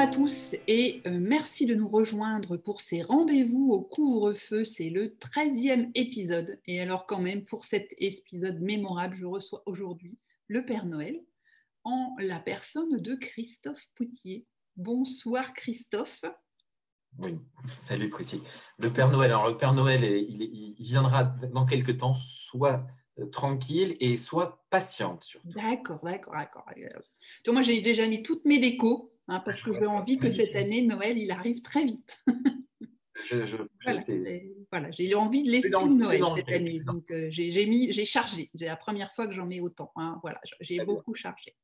à tous et merci de nous rejoindre pour ces rendez-vous au couvre-feu. C'est le 13e épisode. Et alors quand même, pour cet épisode mémorable, je reçois aujourd'hui le Père Noël en la personne de Christophe Poutier. Bonsoir Christophe. Oui, salut Priscille. Le Père Noël, alors le Père Noël, il viendra dans quelques temps, soit tranquille et soit patiente surtout. D'accord. Donc, moi, j'ai déjà mis toutes mes décos parce que j'ai envie que cette année, Noël, il arrive très vite. Voilà, j'ai envie de l'esprit de Noël cette année. Donc, j'ai chargé. C'est la première fois que j'en mets autant. Voilà, j'ai beaucoup chargé.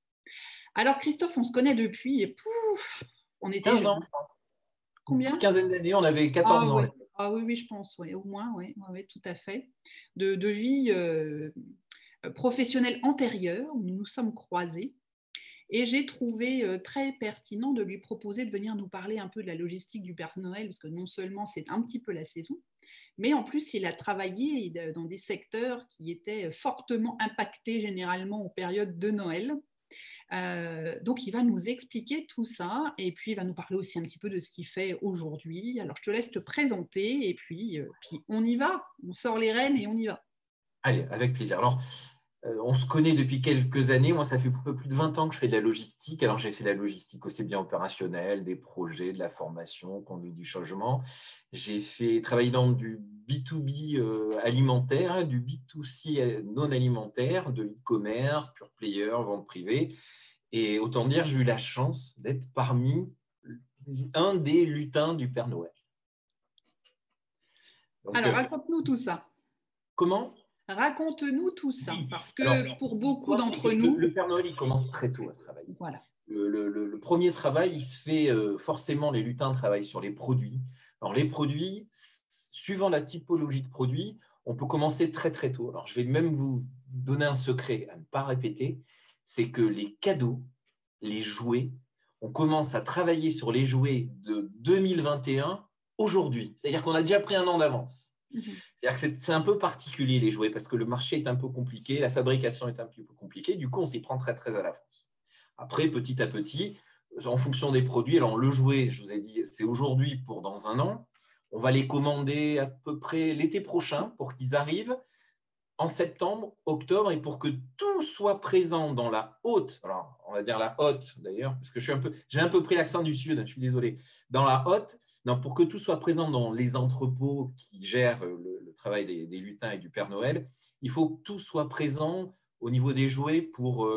Alors, Christophe, on se connaît depuis, et on était 15 ans, jeunes. je pense. Combien? Une petite quinzaine d'années, on avait 14 ans. Ouais. Oui, je pense, au moins, oui, tout à fait. De vie professionnelle antérieure, où nous nous sommes croisés. Et j'ai trouvé très pertinent de lui proposer de venir nous parler un peu de la logistique du Père Noël, parce que non seulement c'est un petit peu la saison, mais en plus il a travaillé dans des secteurs qui étaient fortement impactés généralement aux périodes de Noël. Donc il va nous expliquer tout ça, et puis il va nous parler aussi un petit peu de ce qu'il fait aujourd'hui. Alors je te laisse te présenter, et puis on y va, on sort les rênes et on y va. Allez, avec plaisir. Alors, on se connaît depuis quelques années. Moi, ça fait un peu plus de 20 ans que je fais de la logistique. Alors, j'ai fait de la logistique aussi bien opérationnelle, des projets, de la formation, conduite du changement. J'ai travaillé dans du B2B alimentaire, du B2C non alimentaire, de l'e-commerce, pure player, vente privée. Et autant dire, j'ai eu la chance d'être parmi un des lutins du Père Noël. Donc, alors, raconte-nous tout ça. Comment ? Raconte-nous tout ça, parce que alors, pour beaucoup d'entre nous… Le Père Noël, il commence très tôt à travailler. Voilà. Le premier travail, il se fait forcément, les lutins travaillent sur les produits. Alors, les produits, suivant la typologie de produits, on peut commencer très, très tôt. Alors, je vais même vous donner un secret à ne pas répéter, c'est que les cadeaux, les jouets, on commence à travailler sur les jouets de 2021 aujourd'hui. C'est-à-dire qu'on a déjà pris un an d'avance. C'est-à-dire que c'est un peu particulier les jouets parce que le marché est un peu compliqué, la fabrication est un petit peu compliquée, du coup on s'y prend très très à l'avance. Après, petit à petit, en fonction des produits, alors le jouet, je vous ai dit, c'est aujourd'hui pour dans un an, on va les commander à peu près l'été prochain pour qu'ils arrivent en septembre, octobre, et pour que tout soit présent dans la haute, alors on va dire la haute d'ailleurs, parce que j'ai un peu pris l'accent du sud, je suis désolé, dans la haute, non, pour que tout soit présent dans les entrepôts qui gèrent le travail des lutins et du Père Noël, il faut que tout soit présent au niveau des jouets pour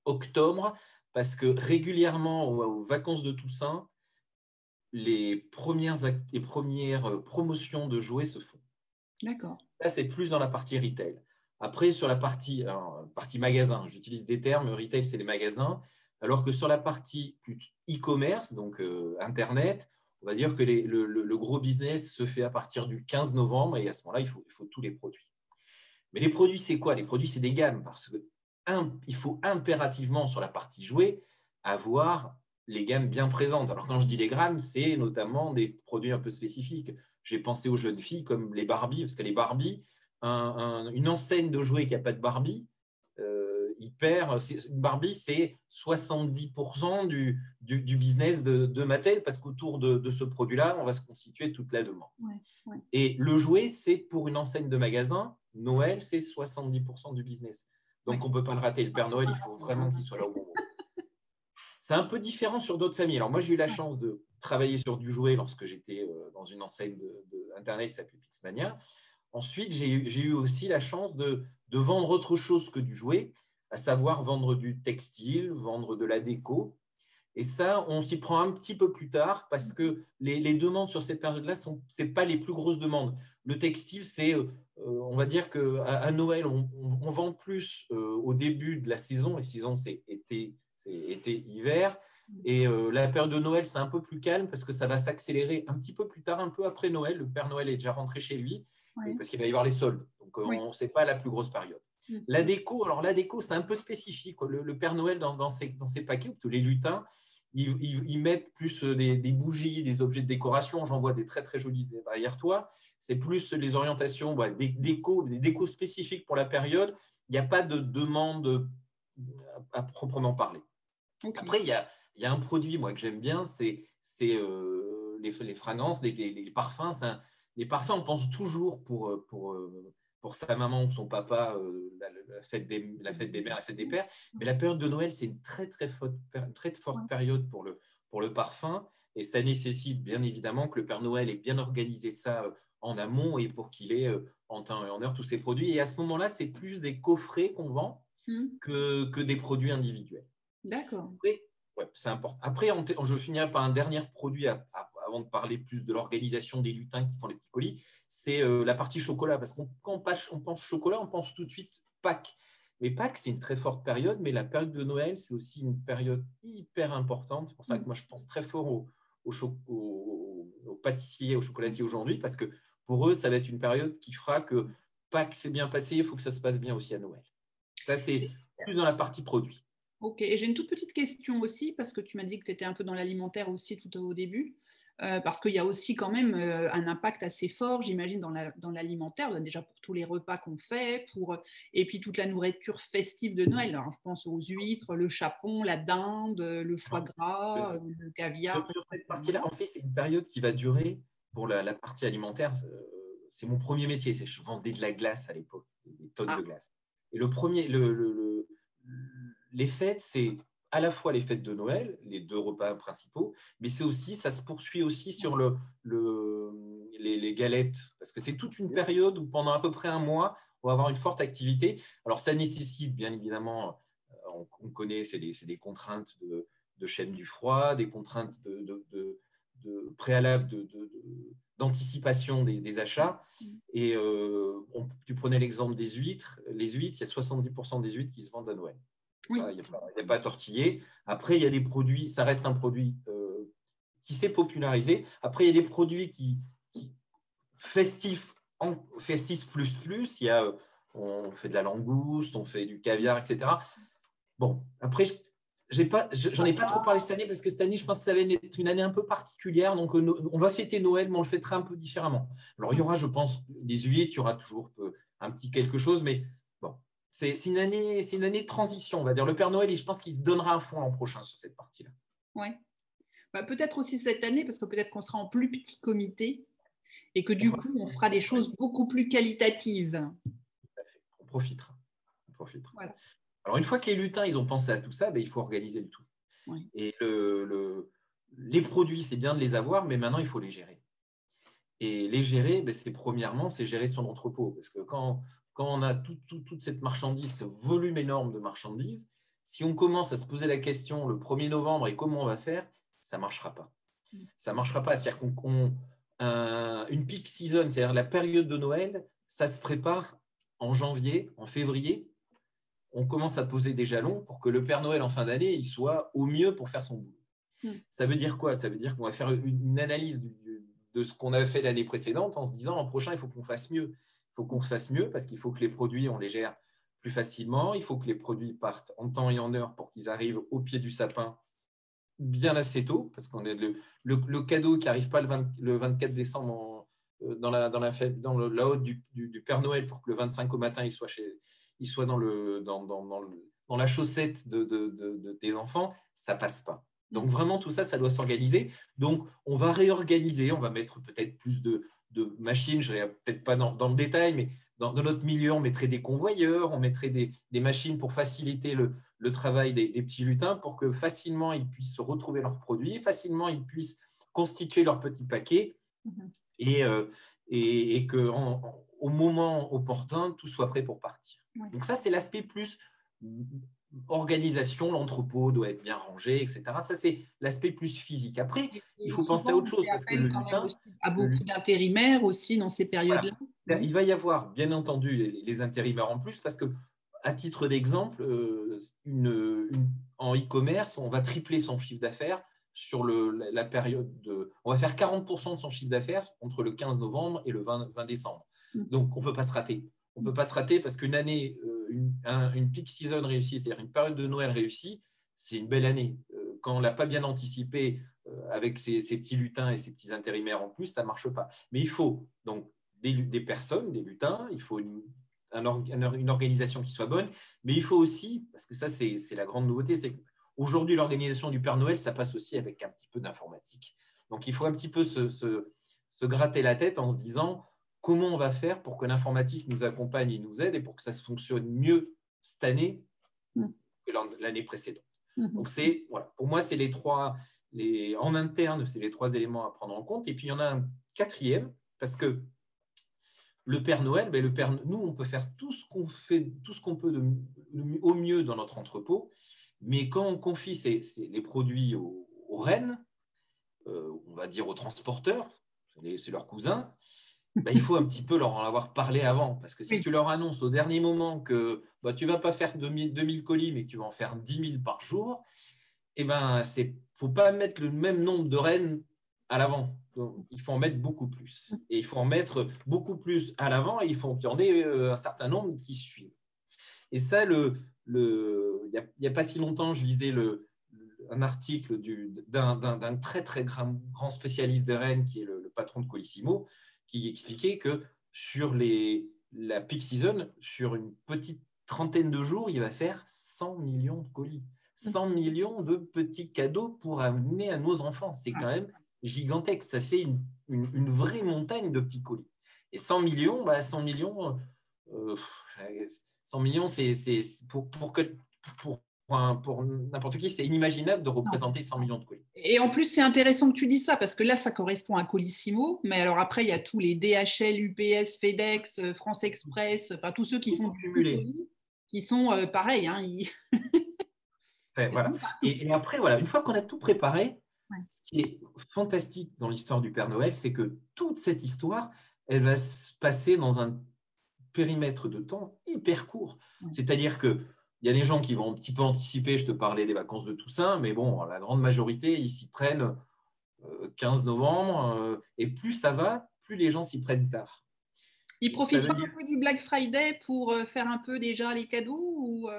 octobre, parce que régulièrement aux vacances de Toussaint, les premières promotions de jouets se font. D'accord. Là, c'est plus dans la partie retail. Après, sur la partie magasin, j'utilise des termes, retail, c'est les magasins, alors que sur la partie e-commerce, donc Internet, on va dire que le gros business se fait à partir du 15 novembre et à ce moment-là, il faut tous les produits. Mais les produits, c'est quoi? Les produits, c'est des gammes parce qu'il faut impérativement, sur la partie jouets, avoir les gammes bien présentes. Alors, quand je dis les gammes, c'est notamment des produits un peu spécifiques. J'ai pensé aux jeunes filles comme les Barbie, parce que les Barbie, une enseigne de jouets qui n'a pas de Barbie, une Barbie, c'est 70% du business de Mattel, parce qu'autour de ce produit-là, on va se constituer toute la demande. Ouais. Et le jouet, c'est pour une enseigne de magasin, Noël, c'est 70% du business. Donc, on ne peut pas le rater. Le Père Noël, il faut vraiment qu'il soit là au bon moment. C'est un peu différent sur d'autres familles. Alors, moi, j'ai eu la chance de travailler sur du jouet lorsque j'étais dans une enseigne d'Internet qui s'appelle Pixmania. Ensuite, j'ai eu aussi la chance de vendre autre chose que du jouet, à savoir vendre du textile, vendre de la déco. Et ça, on s'y prend un petit peu plus tard parce que les demandes sur cette période-là, ce n'est pas les plus grosses demandes. Le textile, c'est, on va dire qu'à Noël, on vend plus au début de la saison. La saison, c'est été-hiver. Et la période de Noël, c'est un peu plus calme parce que ça va s'accélérer un petit peu plus tard, un peu après Noël. Le Père Noël est déjà rentré chez lui parce qu'il va y avoir les soldes. Donc, ce n'est pas la plus grosse période. La déco, c'est un peu spécifique. Le Père Noël, dans ses paquets, tous les lutins, ils mettent plus des bougies, des objets de décoration. J'en vois des très, très jolis derrière toi. C'est plus les orientations, des décos spécifiques pour la période. Il n'y a pas de demande à proprement parler. Okay. Après, il y il y a un produit, moi, que j'aime bien, c'est les fragrances, les parfums. Les parfums, on pense toujours pour sa maman ou son papa, la fête la fête des mères, la fête des pères. Mais la période de Noël, c'est une très forte période pour le parfum. Et ça nécessite bien évidemment que le Père Noël ait bien organisé ça en amont et pour qu'il ait en temps et en heure tous ses produits. Et à ce moment-là, c'est plus des coffrets qu'on vend que des produits individuels. D'accord. Après, ouais, c'est important. Après, je finirai par un dernier produit avant de parler plus de l'organisation des lutins qui font les petits colis. C'est la partie chocolat. Parce qu'on quand on pense chocolat, on pense tout de suite Pâques. Mais Pâques, c'est une très forte période, mais la période de Noël, c'est aussi une période hyper importante. C'est pour ça que moi, je pense très fort aux pâtissiers, aux chocolatiers aujourd'hui, parce que pour eux, ça va être une période qui fera que Pâques s'est bien passé, il faut que ça se passe bien aussi à Noël. Ça, c'est plus dans la partie produit. Ok, et j'ai une toute petite question aussi, parce que tu m'as dit que tu étais un peu dans l'alimentaire aussi tout au début, parce qu'il y a aussi quand même un impact assez fort, j'imagine, dans l'alimentaire, déjà pour tous les repas qu'on fait, et puis toute la nourriture festive de Noël. Alors, je pense aux huîtres, le chapon, la dinde, le foie gras, le caviar, Sur cette etc. partie-là, en fait, c'est une période qui va durer pour la partie alimentaire. C'est mon premier métier. Je vendais de la glace à l'époque, des tonnes Ah, de glace. Et les fêtes, c'est à la fois les fêtes de Noël, les deux repas principaux, mais c'est aussi, ça se poursuit aussi sur les galettes, parce que c'est toute une période où pendant à peu près un mois, on va avoir une forte activité. Alors, ça nécessite, bien évidemment, on connaît, c'est des contraintes de chaîne du froid, des contraintes de préalable d'anticipation des achats. Et tu prenais l'exemple des huîtres. Les huîtres, il y a 70% des huîtres qui se vendent à Noël. oui. Il n'y a pas à tortiller. Après, il y a des produits, ça reste un produit qui s'est popularisé. Après, il y a des produits qui festifs, festifs plus plus. On fait de la langouste, on fait du caviar, etc. Bon, après, j'en ai pas trop parlé cette année parce que cette année, je pense que ça va être une année un peu particulière. Donc, on va fêter Noël, mais on le fêtera un peu différemment. Alors, il y aura, je pense, des huîtres, il y aura toujours un petit quelque chose, mais bon, c'est une année de transition, on va dire. Le Père Noël, je pense qu'il se donnera à fond l'an prochain sur cette partie-là. Ouais. Bah, peut-être aussi cette année, parce que peut-être qu'on sera en plus petit comité et que On du fera- coup, on fera des choses beaucoup plus qualitatives. Tout à fait. On profitera. On profitera. Voilà. Alors, une fois que les lutins, ils ont pensé à tout ça, ben, il faut organiser le tout. Ouais. Et les produits, c'est bien de les avoir, mais maintenant, il faut les gérer. Et les gérer, ben, premièrement, c'est gérer son entrepôt. Parce que quand on a toute cette marchandise, ce volume énorme de marchandises, si on commence à se poser la question le 1er novembre et comment on va faire, ça ne marchera pas. Ça ne marchera pas. C'est-à-dire une peak season, c'est-à-dire la période de Noël, ça se prépare en janvier, en février. On commence à poser des jalons pour que le Père Noël en fin d'année, il soit au mieux pour faire son boulot. Ça veut dire quoi? Ça veut dire qu'on va faire une analyse de ce qu'on avait fait l'année précédente en se disant l'an prochain, il faut qu'on fasse mieux. Il faut qu'on fasse mieux parce qu'il faut que les produits, on les gère plus facilement. Il faut que les produits partent en temps et en heure pour qu'ils arrivent au pied du sapin bien assez tôt parce qu'on est le cadeau qui n'arrive pas le 24 décembre dans la fête, la haute du Père Noël pour que le 25 au matin, il soit dans la chaussette des enfants, ça passe pas. Donc vraiment, tout ça, ça doit s'organiser. Donc, on va réorganiser, on va mettre peut-être plus de machines, je n'irai peut-être pas dans le détail, mais dans notre milieu, on mettrait des convoyeurs, on mettrait des machines pour faciliter le travail des petits lutins pour que facilement ils puissent retrouver leurs produits, facilement ils puissent constituer leur petit paquet et qu'au moment opportun, tout soit prêt pour partir. Donc ça, c'est l'aspect plus organisation, l'entrepôt doit être bien rangé, etc. Ça, c'est l'aspect plus physique. Après, il faut penser à Souvent, autre on chose fait parce que appel le quand même lutin, aussi à beaucoup d'intérimaires aussi dans ces périodes-là. voilà. Il va y avoir, bien entendu, les intérimaires en plus parce que, à titre d'exemple, en e-commerce, on va tripler son chiffre d'affaires sur la période on va faire 40% de son chiffre d'affaires entre le 15 novembre et le 20 décembre. Donc, on ne peut pas se rater. On ne peut pas se rater parce qu'une année, une peak season réussie, c'est-à-dire une période de Noël réussie, c'est une belle année. Quand on ne l'a pas bien anticipé avec ses petits lutins et ses petits intérimaires en plus, ça ne marche pas. Mais il faut donc des personnes, des lutins, il faut une organisation qui soit bonne, mais il faut aussi, parce que ça c'est la grande nouveauté, c'est Aujourd'hui, l'organisation du Père Noël, ça passe aussi avec un petit peu d'informatique. Donc, il faut un petit peu se gratter la tête en se disant comment on va faire pour que l'informatique nous accompagne et nous aide et pour que ça se fonctionne mieux cette année que l'année précédente. Donc, voilà. Pour moi, c'est en interne, c'est les 3 éléments à prendre en compte. Et puis, il y en a un quatrième, parce que le Père Noël, nous, on peut faire tout ce qu'on peut au mieux dans notre entrepôt, mais quand on confie les produits aux reines, on va dire aux transporteurs, c'est leurs cousins, il faut un petit peu leur en avoir parlé avant. Parce que si tu leur annonces au dernier moment que tu ne vas pas faire 2000 colis, mais que tu vas en faire 10 000 par jour, il ne faut pas mettre le même nombre de rennes à l'avant. Il faut en mettre beaucoup plus. Et il faut en mettre beaucoup plus à l'avant et il faut qu'il y en ait un certain nombre qui suivent. Et ça, il n'y a pas si longtemps, je lisais un article d'un très, très grand spécialiste des rennes, qui est le patron de Colissimo, qui expliquait que sur la peak season, sur une petite trentaine de jours, il va faire 100 millions de colis. 100 millions de petits cadeaux pour amener à nos enfants. C'est quand même gigantesque. Ça fait une vraie montagne de petits colis. Et 100 millions, 100 millions, 100 millions, c'est pour n'importe qui, c'est inimaginable de représenter 100 millions de colis. Et en plus, c'est intéressant que tu dis ça, parce que là, ça correspond à Colissimo, mais alors après, il y a tous les DHL, UPS, FedEx, France Express, enfin tous ceux qui font du colis, qui sont pareils. Voilà. Et après, voilà, une fois qu'on a tout préparé, ce qui est fantastique dans l'histoire du Père Noël, c'est que toute cette histoire, elle va se passer dans un périmètre de temps hyper court. C'est-à-dire qu'il y a des gens qui vont un petit peu anticiper, je te parlais des vacances de Toussaint, mais bon, la grande majorité, ils s'y prennent 15 novembre, et plus ça va, plus les gens s'y prennent tard. Ils profitent pas un peu du Black Friday pour faire un peu déjà les cadeaux ou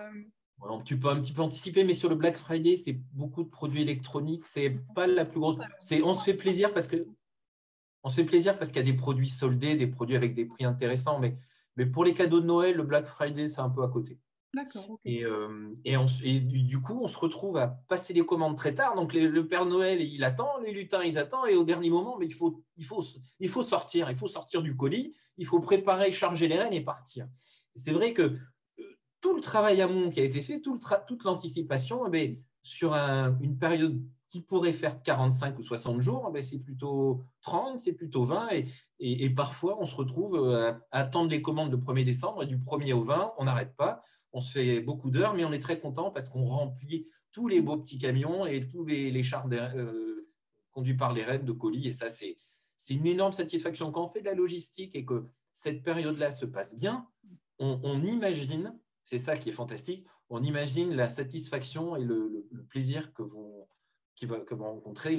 Tu peux un petit peu anticiper, mais sur le Black Friday, c'est beaucoup de produits électroniques. C'est pas la plus grosse. On se fait plaisir parce qu'il y a des produits soldés, des produits avec des prix intéressants. Mais pour les cadeaux de Noël, le Black Friday, c'est un peu à côté. D'accord. Okay. Et du coup, on se retrouve à passer les commandes très tard. Donc, le Père Noël, il attend, les lutins, ils attendent. Et au dernier moment, il faut sortir. Il faut sortir du colis. Il faut préparer, charger les rennes et partir. C'est vrai que tout le travail amont qui a été fait, toute l'anticipation, sur une période qui pourrait faire 45 ou 60 jours, c'est plutôt 30, c'est plutôt 20. Et parfois, on se retrouve à attendre les commandes le 1er décembre. Et du 1er au 20, on n'arrête pas. On se fait beaucoup d'heures, mais on est très content parce qu'on remplit tous les beaux petits camions et tous les chars conduits par les rennes de colis. Et ça, c'est une énorme satisfaction. Quand on fait de la logistique et que cette période-là se passe bien, on imagine, c'est ça qui est fantastique, on imagine la satisfaction et le plaisir que vont rencontrer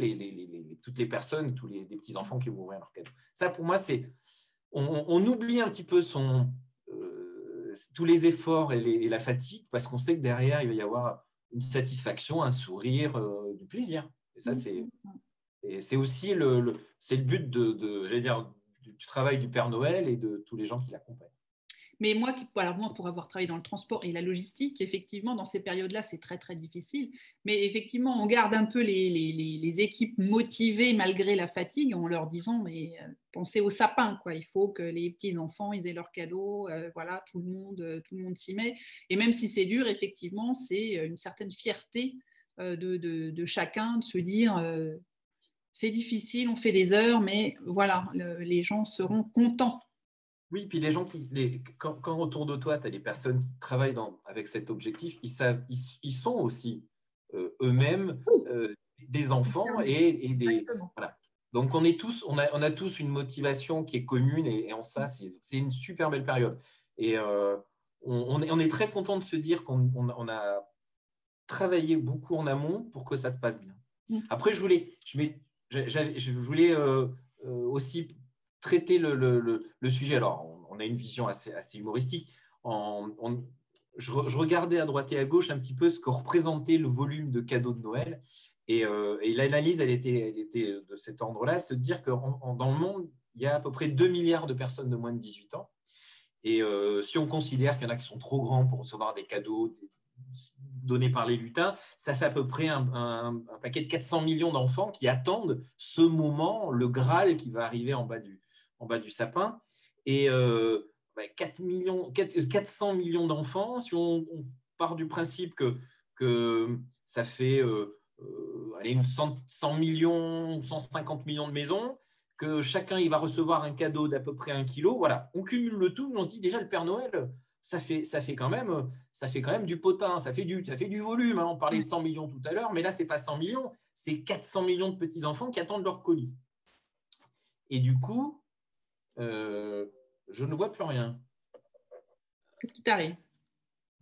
toutes les personnes, tous les petits-enfants qui vont ouvrir leur cadeau. Ça, pour moi, on oublie un petit peu tous les efforts et la fatigue, parce qu'on sait que derrière, il va y avoir une satisfaction, un sourire, du plaisir. Et ça, c'est aussi le but j'allais dire, du travail du Père Noël et de tous les gens qui l'accompagnent. Mais moi, pour avoir travaillé dans le transport et la logistique, effectivement, dans ces périodes-là, c'est très, très difficile. Mais effectivement, on garde un peu les équipes motivées malgré la fatigue en leur disant, mais pensez au sapin, quoi. Il faut que les petits-enfants, ils aient leurs cadeaux. Voilà, tout le monde s'y met. Et même si c'est dur, effectivement, c'est une certaine fierté de chacun de se dire, c'est difficile, on fait des heures, mais voilà, les gens seront contents. Oui, puis les gens quand autour de toi, tu as des personnes qui travaillent avec cet objectif, ils sont aussi eux-mêmes des enfants et des. Voilà. Donc, on a tous une motivation qui est commune et en ça, c'est une super belle période. Et on est très content de se dire qu'on a travaillé beaucoup en amont pour que ça se passe bien. Après, je voulais aussi traiter le sujet. Alors, on a une vision assez humoristique. Je regardais à droite et à gauche un petit peu ce que représentait le volume de cadeaux de Noël. Et l'analyse, elle était de cet ordre-là, se dire que dans le monde, il y a à peu près 2 milliards de personnes de moins de 18 ans. Et si on considère qu'il y en a qui sont trop grands pour recevoir des cadeaux, donné par les lutins, ça fait à peu près un paquet de 400 millions d'enfants qui attendent ce moment, le Graal qui va arriver en bas du sapin. Et 400 millions d'enfants, si on part du principe que ça fait allez, 100 millions, 150 millions de maisons, que chacun il va recevoir un cadeau d'à peu près 1 kilo. Voilà, on cumule le tout, on se dit déjà le Père Noël, ça fait quand même du potin, ça fait du volume. Hein. On parlait de 100 millions tout à l'heure, mais là, ce n'est pas 100 millions, c'est 400 millions de petits-enfants qui attendent leur colis. Et du coup, je ne vois plus rien. Qu'est-ce qui t'arrive?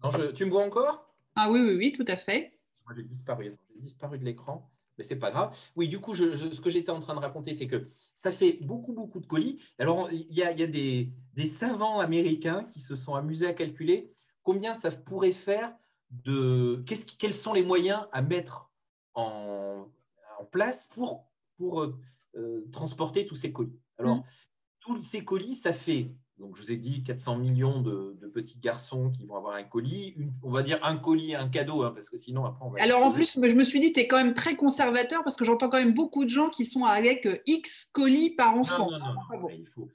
Non, tu me vois encore? Ah oui, oui, oui, tout à fait. Moi, j'ai disparu de l'écran, mais c'est pas grave. Oui, du coup, ce que j'étais en train de raconter, c'est que ça fait beaucoup, beaucoup de colis. Alors, il y a des savants américains qui se sont amusés à calculer combien ça pourrait faire quels sont les moyens à mettre en place pour transporter tous ces colis. Alors, tous ces colis, ça fait, donc je vous ai dit 400 millions de petits garçons qui vont avoir un colis, on va dire un colis, un cadeau, hein, parce que sinon après on va Alors en exploser. plus, je me suis dit, tu es quand même très conservateur parce que j'entends quand même beaucoup de gens qui sont avec X colis par enfant. Non, Ah bon. il faut.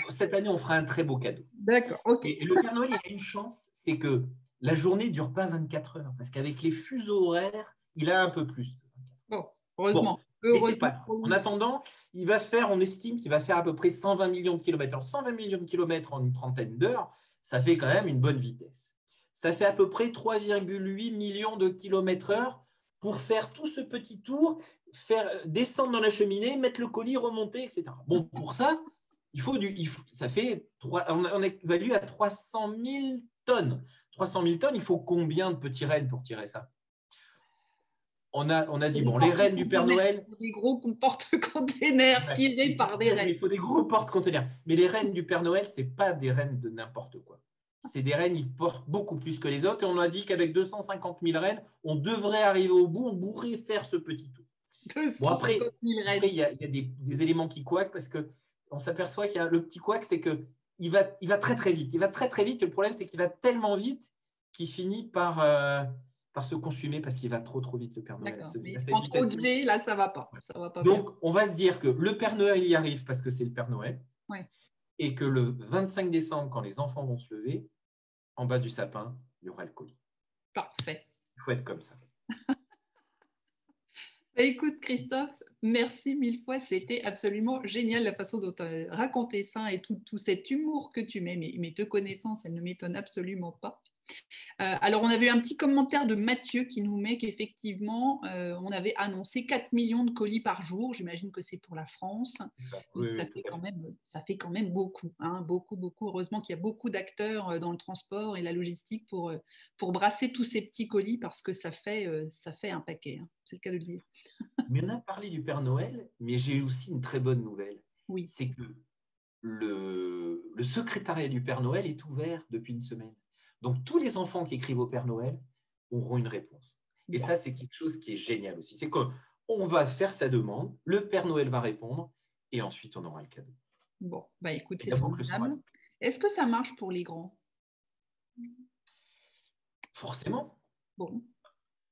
Cette année, on fera un très beau cadeau. D'accord, ok. Et le Père Noël, il a une chance, c'est que la journée ne dure pas 24 heures, parce qu'avec les fuseaux horaires, il a un peu plus. Bon, heureusement. Bon, mais c'est Heureusement. pas. En attendant, on estime qu'il va faire à peu près 120 millions de kilomètres. Alors, 120 millions de kilomètres en une trentaine d'heures, ça fait quand même une bonne vitesse. Ça fait à peu près 3,8 millions de kilomètres heure pour faire tout ce petit tour, faire descendre dans la cheminée, mettre le colis, remonter, etc. Bon, pour ça, ça fait, on évalue à 300 000 tonnes. 300 000 tonnes, il faut combien de petits rennes pour tirer ça? On a dit, bon, les rennes du Père Noël. Des gros porte-containers tirés par des rennes. Il faut des gros porte-containers. Mais les rennes du Père Noël, ce n'est pas des rennes de n'importe quoi. C'est des rennes, ils portent beaucoup plus que les autres. Et on a dit qu'avec 250 000 rennes, on devrait arriver au bout, on pourrait faire ce petit tour. 250 000 rennes. Après, il y a des éléments qui couaquent parce qu'on s'aperçoit qu'il y a le petit couac, c'est qu'il va très, très vite. Il va très, très vite. Le problème, c'est qu'il va tellement vite qu'il finit par se consumer parce qu'il va trop, trop vite, le Père Noël. En trop de G, là, ça ne va pas. Ça va pas Donc, bien. on va se dire que le Père Noël y arrive parce que c'est le Père Noël. Ouais. Et que le 25 décembre, quand les enfants vont se lever, en bas du sapin, il y aura le colis. Parfait. Il faut être comme ça. Écoute, Christophe, merci mille fois. C'était absolument génial la façon dont tu as raconté ça et tout cet humour que tu mets. Mais te connaissant, ça ne m'étonne absolument pas. Alors, on avait eu un petit commentaire de Mathieu qui nous met qu'effectivement, on avait annoncé 4 millions de colis par jour. J'imagine que c'est pour la France. Donc, ça fait quand même beaucoup, hein, beaucoup, beaucoup. Heureusement qu'il y a beaucoup d'acteurs dans le transport et la logistique pour brasser tous ces petits colis parce que ça fait un paquet. Hein. C'est le cas de le dire. Mais on a parlé du Père Noël, mais j'ai aussi une très bonne nouvelle. Oui. C'est que le secrétariat du Père Noël est ouvert depuis une semaine. Donc, tous les enfants qui écrivent au Père Noël auront une réponse. Et ça, c'est quelque chose qui est génial aussi. C'est qu'on va faire sa demande, le Père Noël va répondre, et ensuite, on aura le cadeau. Bon, bah écoute, c'est formidable. Est-ce que ça marche pour les grands? Forcément. Bon.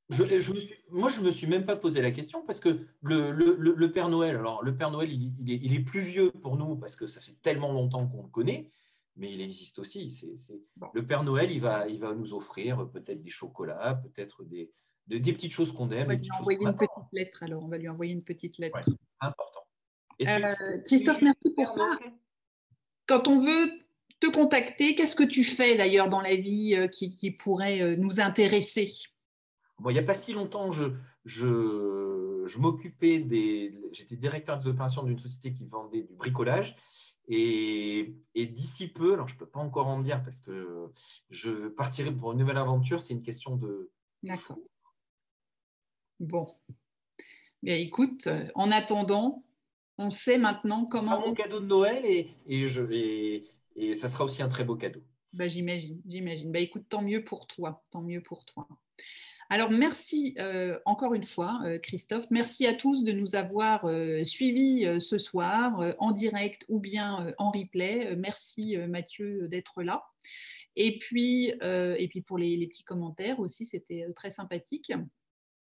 Moi, je ne me suis même pas posé la question parce que le Père Noël, alors le Père Noël, il est plus vieux pour nous parce que ça fait tellement longtemps qu'on le connaît, mais il existe aussi. Le Père Noël, il va nous offrir peut-être des chocolats, peut-être des petites choses qu'on aime. On va lui envoyer une petite lettre alors. On va lui envoyer une petite lettre. Ouais, c'est important. Christophe, merci pour ça. Quand on veut te contacter, qu'est-ce que tu fais d'ailleurs dans la vie qui pourrait nous intéresser? Bon, il n'y a pas si longtemps, je m'occupais j'étais directeur des opérations d'une société qui vendait du bricolage. Et d'ici peu, alors je ne peux pas encore en dire parce que je partirai pour une nouvelle aventure, c'est une question de… D'accord. Bon. Bien, écoute, en attendant, on sait maintenant comment… Ça sera mon cadeau de Noël et ça sera aussi un très beau cadeau. Bah, j'imagine. Bah, écoute, tant mieux pour toi. Alors, merci encore une fois, Christophe. Merci à tous de nous avoir suivis ce soir en direct ou bien en replay. Merci, Mathieu, d'être là. Et puis pour les petits commentaires aussi, c'était très sympathique.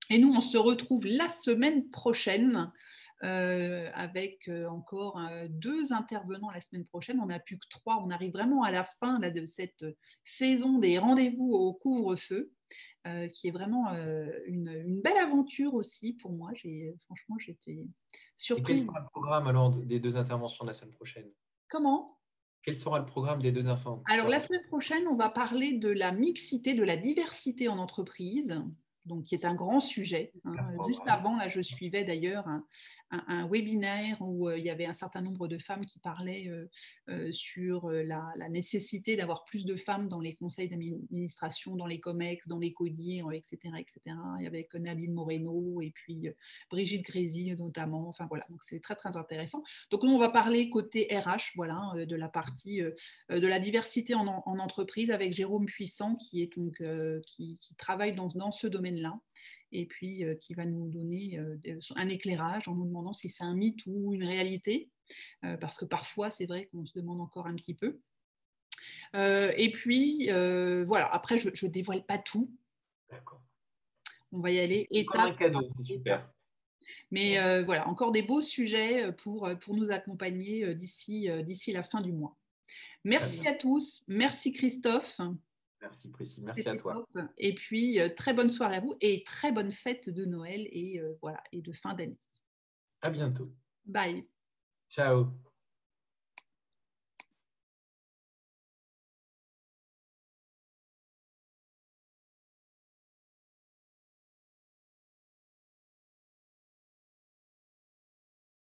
Et nous, on se retrouve la semaine prochaine avec encore 2 intervenants la semaine prochaine. On n'a plus que 3. On arrive vraiment à la fin là, de cette saison des rendez-vous au couvre-feu, qui est vraiment une belle aventure aussi pour moi. Franchement, j'étais Et quel surprise. sera le programme alors des 2 interventions de la semaine prochaine? Comment? Quel sera le programme des 2 Alors, la interventions? semaine prochaine, on va parler de la mixité, de la diversité en entreprise, donc qui est un grand sujet, hein. Super Juste programme. avant, là, je suivais d'ailleurs un webinaire où il y avait un certain nombre de femmes qui parlaient sur la nécessité d'avoir plus de femmes dans les conseils d'administration, dans les COMEX, dans les CODIR, etc., etc. Il y avait Nadine Moreno et puis Brigitte Grésy notamment. Enfin voilà, donc c'est très très intéressant. Donc nous, on va parler côté RH, voilà, de la partie de la diversité en entreprise avec Jérôme Puissant qui travaille dans ce domaine-là et puis qui va nous donner un éclairage en nous demandant si c'est un mythe ou une réalité, parce que parfois c'est vrai qu'on se demande encore un petit peu. Et puis voilà, après je ne dévoile pas tout, on va y aller C'est comme un étape par cadeau, c'est étape. super. Mais voilà, encore des beaux sujets pour nous accompagner d'ici la fin du mois. Merci à tous, merci Christophe. Merci Priscille, merci à C'était toi. top. Et puis, très bonne soirée à vous et très bonne fête de Noël et, voilà, et de fin d'année. À bientôt. Bye. Ciao.